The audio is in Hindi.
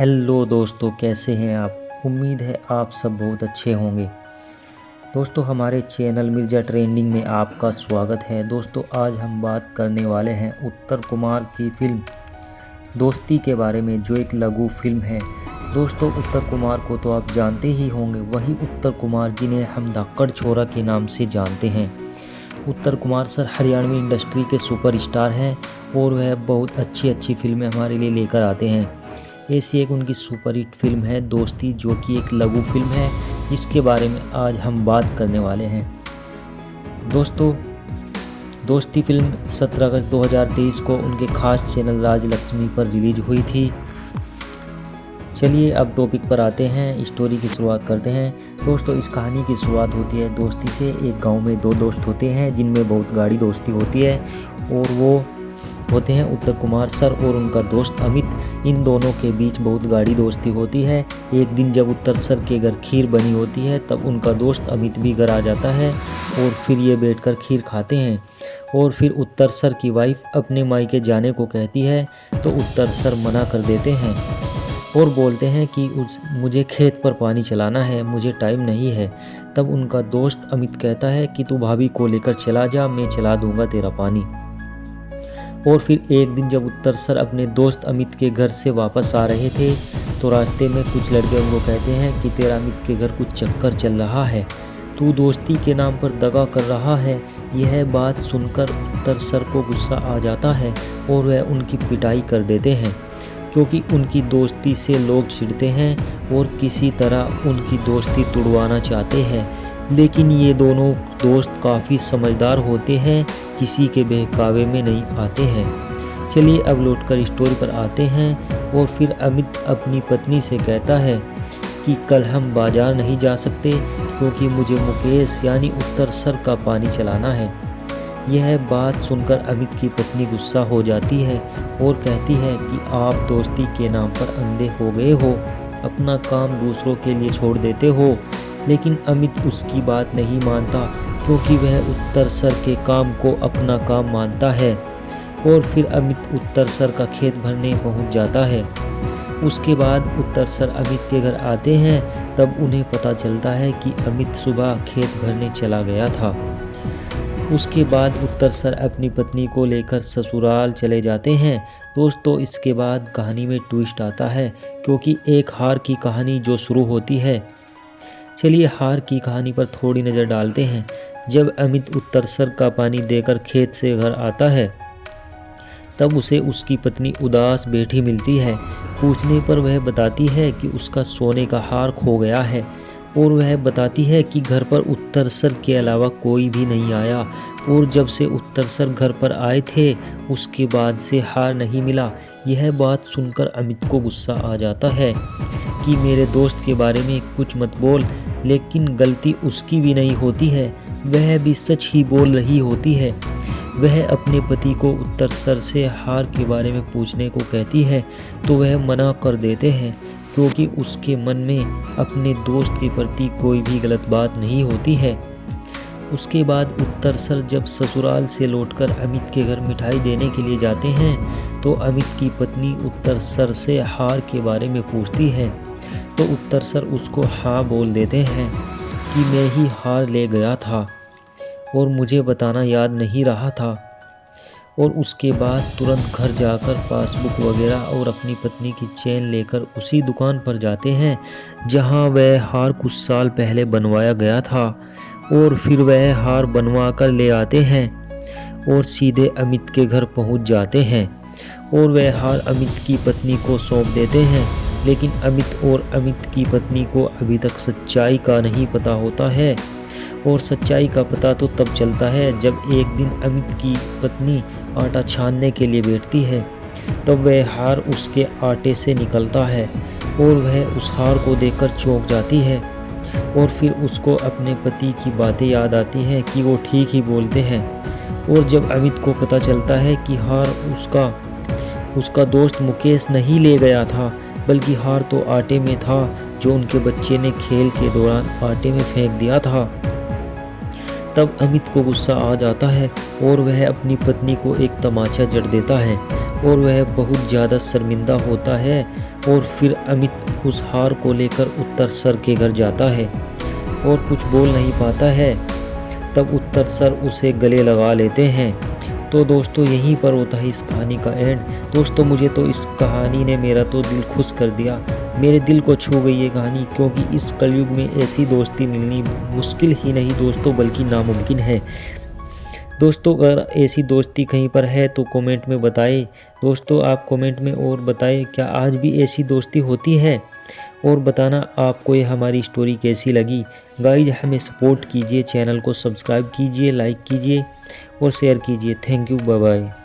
हेलो दोस्तों, कैसे हैं आप। उम्मीद है आप सब बहुत अच्छे होंगे। दोस्तों, हमारे चैनल मिर्जा ट्रेंडिंग में आपका स्वागत है। दोस्तों, आज हम बात करने वाले हैं उत्तर कुमार की फिल्म दोस्ती के बारे में, जो एक लघु फिल्म है। दोस्तों, उत्तर कुमार को तो आप जानते ही होंगे, वही उत्तर कुमार जिन्हें हम धाकड़ छोरा के नाम से जानते हैं। उत्तर कुमार सर हरियाणवी इंडस्ट्री के सुपरस्टार हैं और वह बहुत अच्छी फिल्में हमारे लिए लेकर आते हैं। ऐसी एक उनकी सुपरहिट फिल्म है दोस्ती, जो कि एक लघु फिल्म है, जिसके बारे में आज हम बात करने वाले हैं। दोस्तों, दोस्ती फिल्म 17 अगस्त 2023 को उनके खास चैनल राज लक्ष्मी पर रिलीज हुई थी। चलिए अब टॉपिक पर आते हैं, स्टोरी की शुरुआत करते हैं। दोस्तों, इस कहानी की शुरुआत होती है दोस्ती से। एक गांव में दो दोस्त होते हैं जिनमें बहुत गाढ़ी दोस्ती होती है, और वो होते हैं उत्तर कुमार सर और उनका दोस्त अमित। इन दोनों के बीच बहुत गाढ़ी दोस्ती होती है। एक दिन जब उत्तर सर के घर खीर बनी होती है, तब उनका दोस्त अमित भी घर आ जाता है और फिर ये बैठकर खीर खाते हैं। और फिर उत्तर सर की वाइफ अपने मायके जाने को कहती है, तो उत्तर सर मना कर देते हैं और बोलते हैं कि मुझे खेत पर पानी चलाना है, मुझे टाइम नहीं है। तब उनका दोस्त अमित कहता है कि तू भाभी को लेकर चला जा, मैं चला दूंगा तेरा पानी। और फिर एक दिन जब उत्तर सर अपने दोस्त अमित के घर से वापस आ रहे थे, तो रास्ते में कुछ लड़के उनको कहते हैं कि तेरा अमित के घर कुछ चक्कर चल रहा है, तू दोस्ती के नाम पर दगा कर रहा है। यह बात सुनकर उत्तर सर को गुस्सा आ जाता है और वह उनकी पिटाई कर देते हैं, क्योंकि उनकी दोस्ती से लोग चिढ़ते हैं और किसी तरह उनकी दोस्ती तुड़वाना चाहते हैं। लेकिन ये दोनों दोस्त काफ़ी समझदार होते हैं, किसी के बहकावे में नहीं आते हैं। चलिए अब लौटकर स्टोरी पर आते हैं। और फिर अमित अपनी पत्नी से कहता है कि कल हम बाजार नहीं जा सकते, क्योंकि मुझे मुकेश यानी उत्तर सर का पानी चलाना है। यह बात सुनकर अमित की पत्नी गुस्सा हो जाती है और कहती है कि आप दोस्ती के नाम पर अंधे हो गए हो, अपना काम दूसरों के लिए छोड़ देते हो। लेकिन अमित उसकी बात नहीं मानता, क्योंकि वह उत्तर सर के काम को अपना काम मानता है। और फिर अमित उत्तर सर का खेत भरने पहुंच जाता है। उसके बाद उत्तर सर अमित के घर आते हैं, तब उन्हें पता चलता है कि अमित सुबह खेत भरने चला गया था। उसके बाद उत्तर सर अपनी पत्नी को लेकर ससुराल चले जाते हैं। दोस्तों, इसके बाद कहानी में ट्विस्ट आता है, क्योंकि एक हार की कहानी जो शुरू होती है। चलिए हार की कहानी पर थोड़ी नज़र डालते हैं। जब अमित उत्तर सर का पानी देकर खेत से घर आता है, तब उसे उसकी पत्नी उदास बैठी मिलती है। पूछने पर वह बताती है कि उसका सोने का हार खो गया है, और वह बताती है कि घर पर उत्तर सर के अलावा कोई भी नहीं आया, और जब से उत्तर सर घर पर आए थे, उसके बाद से हार नहीं मिला। यह बात सुनकर अमित को गुस्सा आ जाता है कि मेरे दोस्त के बारे में कुछ मत बोल। लेकिन गलती उसकी भी नहीं होती है, वह भी सच ही बोल रही होती है। वह अपने पति को उत्तर सर से हार के बारे में पूछने को कहती है, तो वह मना कर देते हैं, क्योंकि उसके मन में अपने दोस्त के प्रति कोई भी गलत बात नहीं होती है। उसके बाद उत्तर सर जब ससुराल से लौटकर अमित के घर मिठाई देने के लिए जाते हैं, तो अमित की पत्नी उत्तर सर से हार के बारे में पूछती है, तो उत्तर सर उसको हाँ बोल देते हैं कि मैं ही हार ले गया था और मुझे बताना याद नहीं रहा था। और उसके बाद तुरंत घर जाकर पासबुक वगैरह और अपनी पत्नी की चेन लेकर उसी दुकान पर जाते हैं जहां वह हार कुछ साल पहले बनवाया गया था। और फिर वह हार बनवा कर ले आते हैं और सीधे अमित के घर पहुंच जाते हैं, और वह हार अमित की पत्नी को सौंप देते हैं। लेकिन अमित और अमित की पत्नी को अभी तक सच्चाई का नहीं पता होता है, और सच्चाई का पता तो तब चलता है जब एक दिन अमित की पत्नी आटा छानने के लिए बैठती है। तब वह हार उसके आटे से निकलता है और वह उस हार को देखकर चौंक जाती है। और फिर उसको अपने पति की बातें याद आती हैं कि वो ठीक ही बोलते हैं। और जब अमित को पता चलता है कि हार उसका दोस्त मुकेश नहीं ले गया था, बल्कि हार तो आटे में था जो उनके बच्चे ने खेल के दौरान आटे में फेंक दिया था, तब अमित को गुस्सा आ जाता है और वह अपनी पत्नी को एक तमाचा जड़ देता है। और वह बहुत ज़्यादा शर्मिंदा होता है और फिर अमित उस हार को लेकर उत्तर सर के घर जाता है और कुछ बोल नहीं पाता है। तब उत्तर सर उसे गले लगा लेते हैं। तो दोस्तों यहीं पर होता है इस कहानी का एंड। दोस्तों मुझे तो इस कहानी ने मेरा तो दिल खुश कर दिया, मेरे दिल को छू गई ये कहानी, क्योंकि इस कलयुग में ऐसी दोस्ती मिलनी मुश्किल ही नहीं दोस्तों बल्कि नामुमकिन है। दोस्तों अगर ऐसी दोस्ती कहीं पर है तो कमेंट में बताएं। दोस्तों आप कमेंट में और बताएं क्या आज भी ऐसी दोस्ती होती है, और बताना आपको ये हमारी स्टोरी कैसी लगी। गाइज हमें सपोर्ट कीजिए, चैनल को सब्सक्राइब कीजिए, लाइक कीजिए और शेयर कीजिए। Thank you, bye bye.